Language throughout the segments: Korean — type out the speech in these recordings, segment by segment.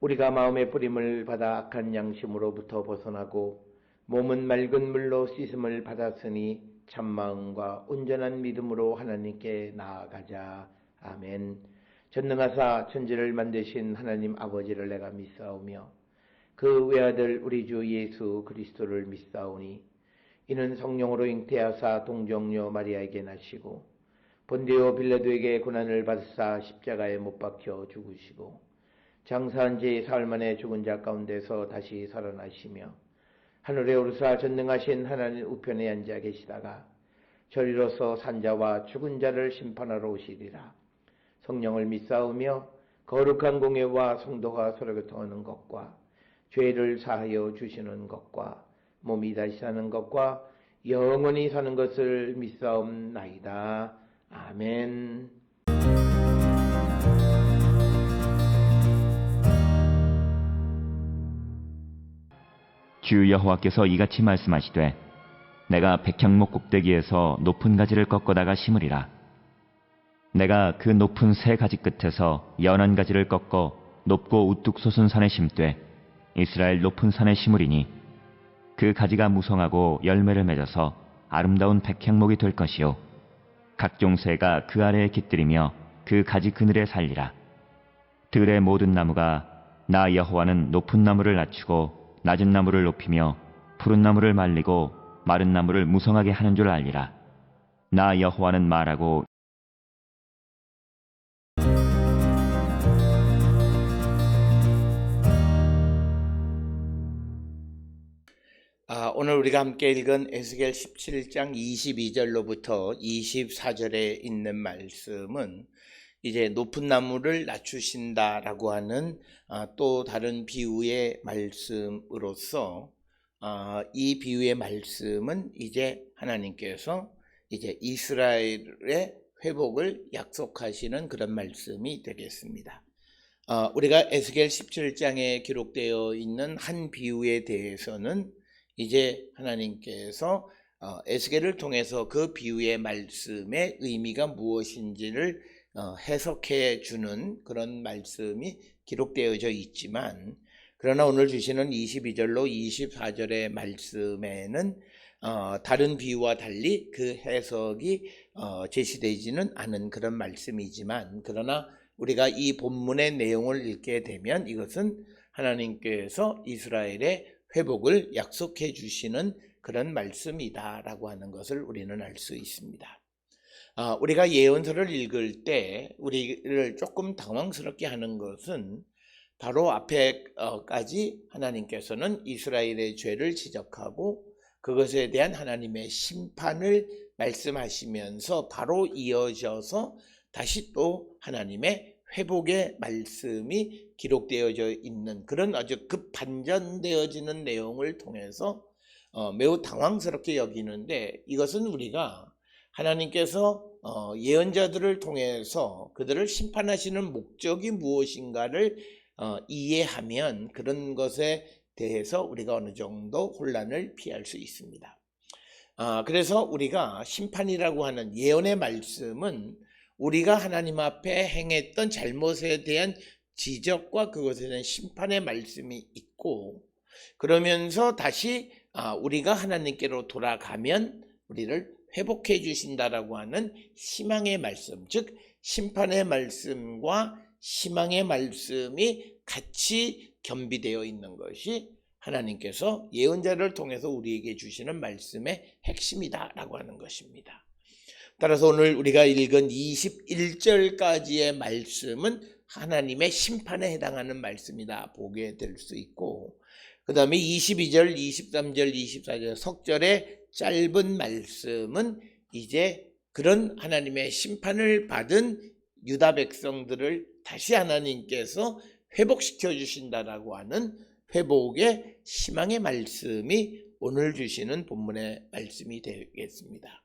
우리가 마음의 뿌림을 받아 악한 양심으로부터 벗어나고 몸은 맑은 물로 씻음을 받았으니 참마음과 온전한 믿음으로 하나님께 나아가자. 아멘. 전능하사 천지를 만드신 하나님 아버지를 내가 믿사오며 그 외아들 우리 주 예수 그리스도를 믿사오니 이는 성령으로 잉태하사 동정녀 마리아에게 나시고 본디오 빌라도에게 고난을 받으사 십자가에 못 박혀 죽으시고 장사한 지 사흘 만에 죽은 자 가운데서 다시 살아나시며 하늘에 오르사 전능하신 하나님 우편에 앉아 계시다가 저리로서 산자와 죽은 자를 심판하러 오시리라. 성령을 믿사오며 거룩한 공예와 성도가 서로 교통하는 것과 죄를 사하여 주시는 것과 몸이 다시 사는 것과 영원히 사는 것을 믿사옵나이다. 아멘. 주 여호와께서 이같이 말씀하시되 내가 백향목 꼭대기에서 높은 가지를 꺾어다가 심으리라. 내가 그 높은 새 가지 끝에서 연한 가지를 꺾어 높고 우뚝 솟은 산에 심되 이스라엘 높은 산에 심으리니 그 가지가 무성하고 열매를 맺어서 아름다운 백향목이 될 것이요 각종 새가 그 아래에 깃들이며 그 가지 그늘에 살리라. 들의 모든 나무가 나 여호와는 높은 나무를 낮추고 낮은 나무를 높이며 푸른 나무를 말리고 마른 나무를 무성하게 하는 줄 알리라. 나 여호와는 말하고 오늘 우리가 함께 읽은 에스겔 17장 22절로부터 24절에 있는 말씀은 이제 높은 나무를 낮추신다라고 하는 또 다른 비유의 말씀으로서 이 비유의 말씀은 이제 하나님께서 이제 이스라엘의 회복을 약속하시는 그런 말씀이 되겠습니다. 우리가 에스겔 17장에 기록되어 있는 한 비유에 대해서는 이제 하나님께서 에스겔을 통해서 그 비유의 말씀의 의미가 무엇인지를 해석해 주는 그런 말씀이 기록되어져 있지만, 그러나 오늘 주시는 22절로 24절의 말씀에는 다른 비유와 달리 그 해석이 제시되지는 않은 그런 말씀이지만, 그러나 우리가 이 본문의 내용을 읽게 되면 이것은 하나님께서 이스라엘의 회복을 약속해 주시는 그런 말씀이다라고 하는 것을 우리는 알 수 있습니다. 우리가 예언서를 읽을 때 우리를 조금 당황스럽게 하는 것은 바로 앞에까지 하나님께서는 이스라엘의 죄를 지적하고 그것에 대한 하나님의 심판을 말씀하시면서 바로 이어져서 다시 또 하나님의 회복의 말씀이 기록되어져 있는 그런 아주 급반전되어지는 내용을 통해서 매우 당황스럽게 여기는데, 이것은 우리가 하나님께서 예언자들을 통해서 그들을 심판하시는 목적이 무엇인가를 이해하면 그런 것에 대해서 우리가 어느 정도 혼란을 피할 수 있습니다. 그래서 우리가 심판이라고 하는 예언의 말씀은 우리가 하나님 앞에 행했던 잘못에 대한 지적과 그것에 대한 심판의 말씀이 있고, 그러면서 다시 우리가 하나님께로 돌아가면 우리를 회복해 주신다라고 하는 희망의 말씀, 즉 심판의 말씀과 희망의 말씀이 같이 겸비되어 있는 것이 하나님께서 예언자를 통해서 우리에게 주시는 말씀의 핵심이다라고 하는 것입니다. 따라서 오늘 우리가 읽은 21절까지의 말씀은 하나님의 심판에 해당하는 말씀이다 보게 될 수 있고, 그 다음에 22절, 23절, 24절 석절의 짧은 말씀은 이제 그런 하나님의 심판을 받은 유다 백성들을 다시 하나님께서 회복시켜 주신다라고 하는 회복의 희망의 말씀이 오늘 주시는 본문의 말씀이 되겠습니다.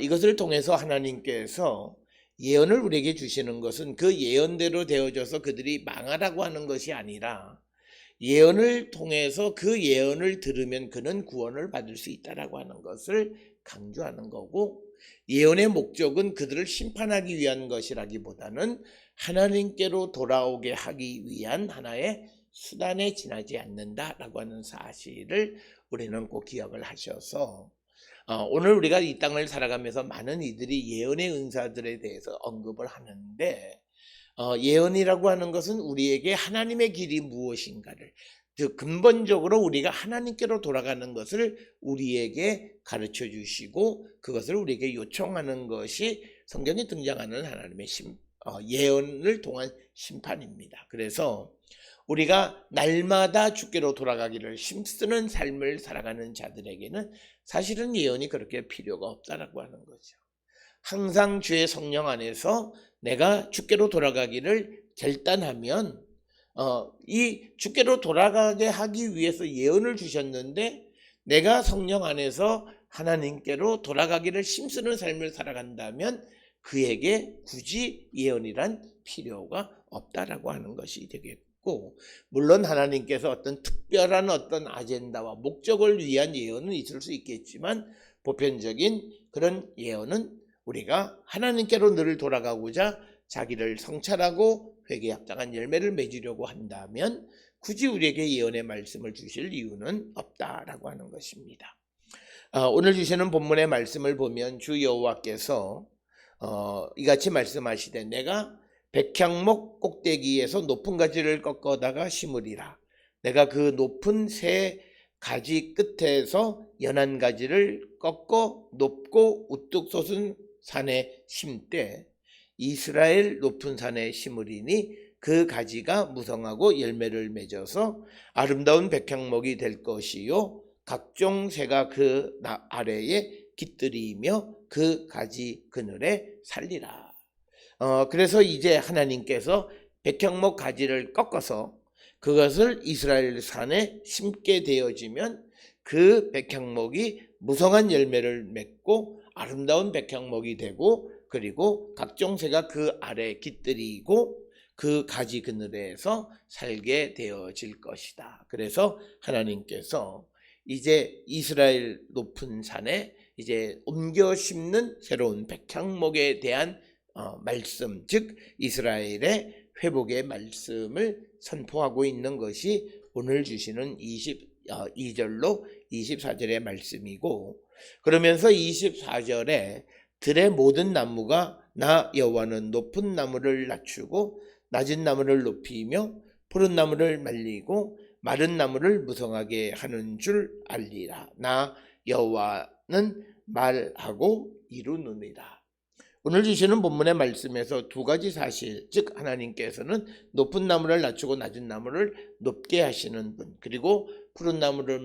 이것을 통해서 하나님께서 예언을 우리에게 주시는 것은 그 예언대로 되어져서 그들이 망하라고 하는 것이 아니라, 예언을 통해서 그 예언을 들으면 그는 구원을 받을 수 있다라고 하는 것을 강조하는 거고, 예언의 목적은 그들을 심판하기 위한 것이라기보다는 하나님께로 돌아오게 하기 위한 하나의 수단에 지나지 않는다라고 하는 사실을 우리는 꼭 기억을 하셔서, 오늘 우리가 이 땅을 살아가면서 많은 이들이 예언의 은사들에 대해서 언급을 하는데, 예언이라고 하는 것은 우리에게 하나님의 길이 무엇인가를, 즉 근본적으로 우리가 하나님께로 돌아가는 것을 우리에게 가르쳐 주시고 그것을 우리에게 요청하는 것이 성경에 등장하는 하나님의 예언을 통한 심판입니다. 그래서 우리가 날마다 주께로 돌아가기를 힘쓰는 삶을 살아가는 자들에게는 사실은 예언이 그렇게 필요가 없다라고 하는 거죠. 항상 주의 성령 안에서 내가 주께로 돌아가기를 결단하면 이 주께로 돌아가게 하기 위해서 예언을 주셨는데, 내가 성령 안에서 하나님께로 돌아가기를 힘쓰는 삶을 살아간다면 그에게 굳이 예언이란 필요가 없다라고 하는 것이 되겠고, 물론 하나님께서 어떤 특별한 어떤 아젠다와 목적을 위한 예언은 있을 수 있겠지만, 보편적인 그런 예언은 우리가 하나님께로 늘 돌아가고자 자기를 성찰하고 회개에 합당한 열매를 맺으려고 한다면 굳이 우리에게 예언의 말씀을 주실 이유는 없다라고 하는 것입니다. 오늘 주시는 본문의 말씀을 보면 주 여호와께서 이같이 말씀하시되 내가 백향목 꼭대기에서 높은 가지를 꺾어다가 심으리라. 내가 그 높은 새 가지 끝에서 연한 가지를 꺾어 높고 우뚝 솟은 산에 심되 이스라엘 높은 산에 심으리니 그 가지가 무성하고 열매를 맺어서 아름다운 백향목이 될 것이요 각종 새가 그 아래에 깃들이며 그 가지 그늘에 살리라. 그래서 이제 하나님께서 백향목 가지를 꺾어서 그것을 이스라엘 산에 심게 되어지면 그 백향목이 무성한 열매를 맺고 아름다운 백향목이 되고, 그리고 각종 새가 그 아래 깃들이고 그 가지 그늘에서 살게 되어질 것이다. 그래서 하나님께서 이제 이스라엘 높은 산에 이제 옮겨 심는 새로운 백향목에 대한 말씀, 즉 이스라엘의 회복의 말씀을 선포하고 있는 것이 오늘 주시는 22절로 24절의 말씀이고, 그러면서 24절에 들의 모든 나무가 나 여호와는 높은 나무를 낮추고 낮은 나무를 높이며 푸른 나무를 말리고 마른 나무를 무성하게 하는 줄 알리라. 나 여호와는 말하고 이루느니라. 오늘 주시는 본문의 말씀에서 두 가지 사실, 즉 하나님께서는 높은 나무를 낮추고 낮은 나무를 높게 하시는 분, 그리고 푸른 나무를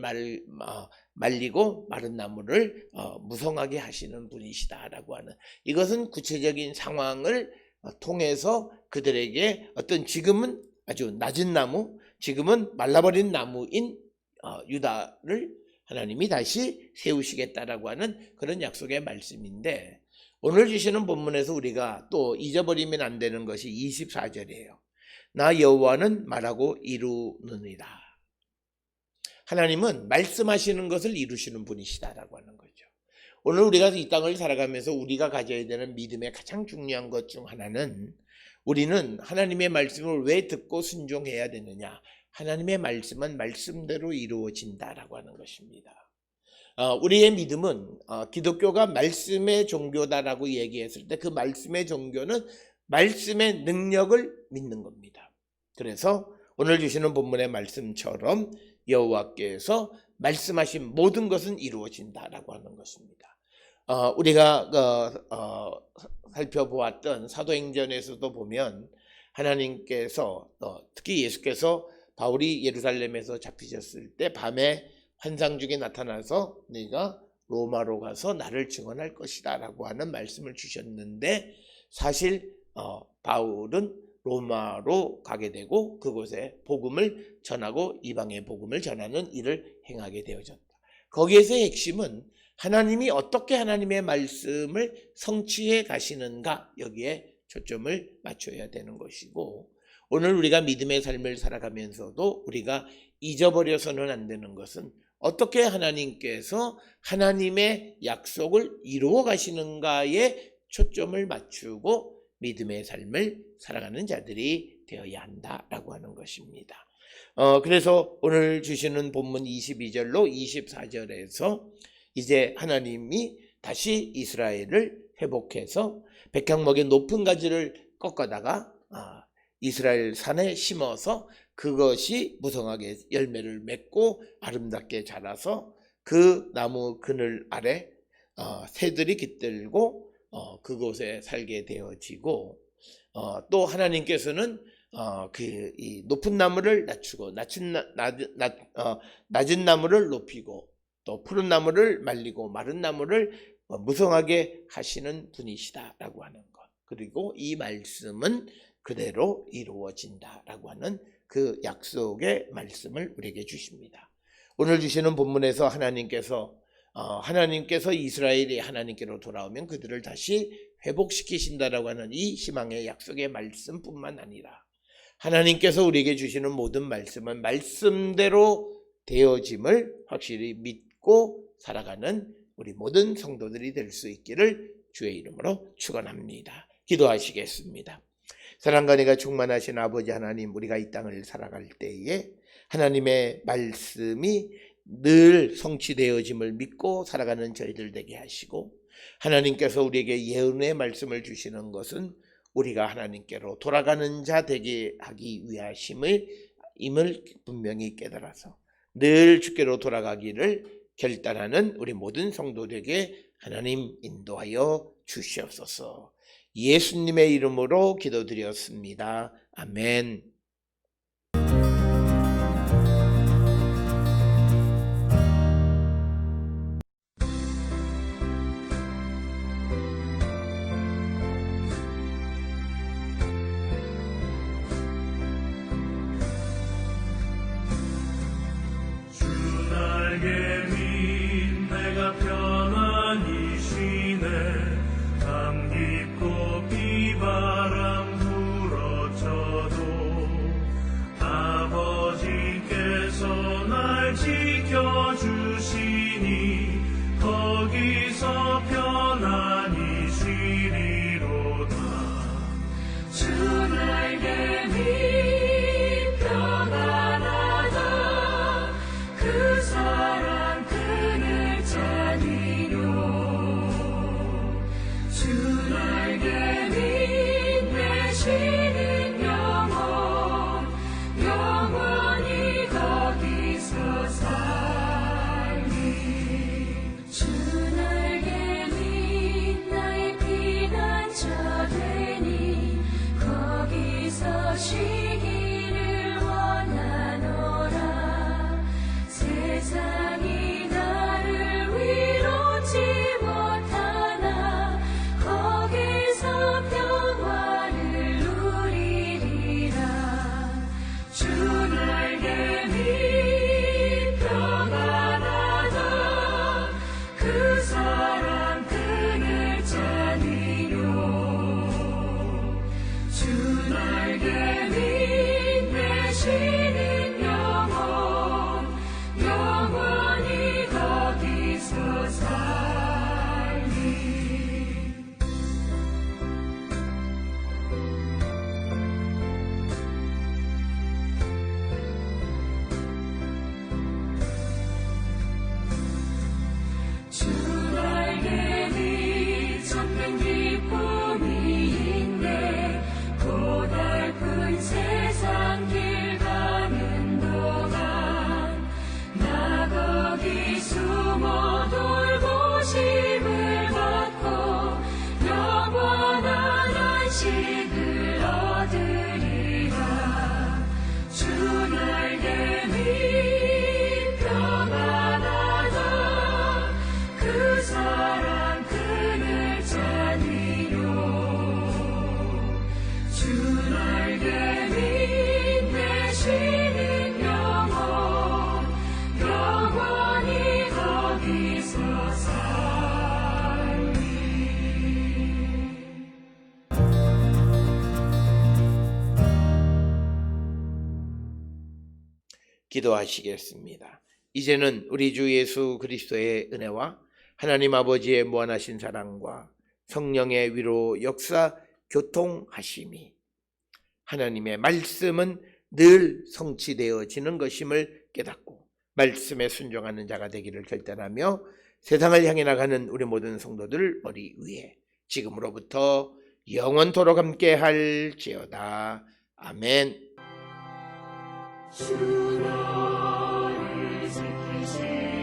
말리고 마른 나무를 무성하게 하시는 분이시다라고 하는, 이것은 구체적인 상황을 통해서 그들에게 어떤 지금은 아주 낮은 나무, 지금은 말라버린 나무인 유다를 하나님이 다시 세우시겠다라고 하는 그런 약속의 말씀인데, 오늘 주시는 본문에서 우리가 또 잊어버리면 안 되는 것이 24절이에요. 나 여호와는 말하고 이루느니라. 하나님은 말씀하시는 것을 이루시는 분이시다라고 하는 거죠. 오늘 우리가 이 땅을 살아가면서 우리가 가져야 되는 믿음의 가장 중요한 것 중 하나는, 우리는 하나님의 말씀을 왜 듣고 순종해야 되느냐, 하나님의 말씀은 말씀대로 이루어진다라고 하는 것입니다. 우리의 믿음은 기독교가 말씀의 종교다라고 얘기했을 때 그 말씀의 종교는 말씀의 능력을 믿는 겁니다. 그래서 오늘 주시는 본문의 말씀처럼 여호와께서 말씀하신 모든 것은 이루어진다라고 하는 것입니다. 우리가 살펴보았던 사도행전에서도 보면 하나님께서 특히 예수께서 바울이 예루살렘에서 잡히셨을 때 밤에 환상 중에 나타나서 네가 로마로 가서 나를 증언할 것이다 라고 하는 말씀을 주셨는데, 사실 바울은 로마로 가게 되고 그곳에 복음을 전하고 이방의 복음을 전하는 일을 행하게 되어졌다. 거기에서의 핵심은 하나님이 어떻게 하나님의 말씀을 성취해 가시는가, 여기에 초점을 맞춰야 되는 것이고, 오늘 우리가 믿음의 삶을 살아가면서도 우리가 잊어버려서는 안 되는 것은 어떻게 하나님께서 하나님의 약속을 이루어 가시는가에 초점을 맞추고 믿음의 삶을 살아가는 자들이 되어야 한다라고 하는 것입니다. 그래서 오늘 주시는 본문 22절로 24절에서 이제 하나님이 다시 이스라엘을 회복해서 백향목의 높은 가지를 꺾어다가 이스라엘 산에 심어서 그것이 무성하게 열매를 맺고 아름답게 자라서 그 나무 그늘 아래 새들이 깃들고 그곳에 살게 되어지고, 또 하나님께서는 이 높은 나무를 낮추고 낮은 나무를 높이고 또 푸른 나무를 말리고 마른 나무를 무성하게 하시는 분이시다라고 하는 것, 그리고 이 말씀은 그대로 이루어진다라고 하는 그 약속의 말씀을 우리에게 주십니다. 오늘 주시는 본문에서 하나님께서 이스라엘이 하나님께로 돌아오면 그들을 다시 회복시키신다라고 하는 이 희망의 약속의 말씀뿐만 아니라 하나님께서 우리에게 주시는 모든 말씀은 말씀대로 되어짐을 확실히 믿고 살아가는 우리 모든 성도들이 될 수 있기를 주의 이름으로 축원합니다. 기도하시겠습니다. 사랑과 은혜가 충만하신 아버지 하나님, 우리가 이 땅을 살아갈 때에 하나님의 말씀이 늘 성취되어짐을 믿고 살아가는 저희들 되게 하시고, 하나님께서 우리에게 예언의 말씀을 주시는 것은 우리가 하나님께로 돌아가는 자 되게 하기 위하심을 분명히 깨달아서 늘 주께로 돌아가기를 결단하는 우리 모든 성도들에게 하나님 인도하여 주시옵소서. 예수님의 이름으로 기도드렸습니다. 아멘. 지켜주시니 거기서 편안히 쉬리로다. 주 날개 밑 평안하다. 그 사랑 그늘 자니요. 주 날개 밑 내쉬는 영원히 거기서 살리. 주 날개 밑 나의 피난처 되니 거기서 쉬기를 원하노라. 세상이 나를 위로치 못하나 거기서 평화를 누리리라. 주 날개 밑 평안하다. 그 사랑 그늘 자니요. 주 날개 밑 내쉬는 영원히 거기서 살리. 주 날개 밑 참된 기쁨이 있네. 고달픈 세상 길 가는 동안 나 거기 숨어 돌보심을 받고 영원한 안식을 얻으리라. 주 날개 밑 평안하다. 그 사랑 그늘 자니요. 주 날개 밑 내쉬는 영원히 거기서 살리. 기도하시겠습니다. 이제는 우리 주 예수 그리스도의 은혜와 하나님 아버지의 무한하신 사랑과 성령의 위로 역사 교통하심이, 하나님의 말씀은 늘 성취되어지는 것임을 깨닫고 말씀에 순종하는 자가 되기를 결단하며 세상을 향해 나가는 우리 모든 성도들 머리 위에 지금으로부터 영원토록 함께 할지어다. 아멘. 주 너를 지키시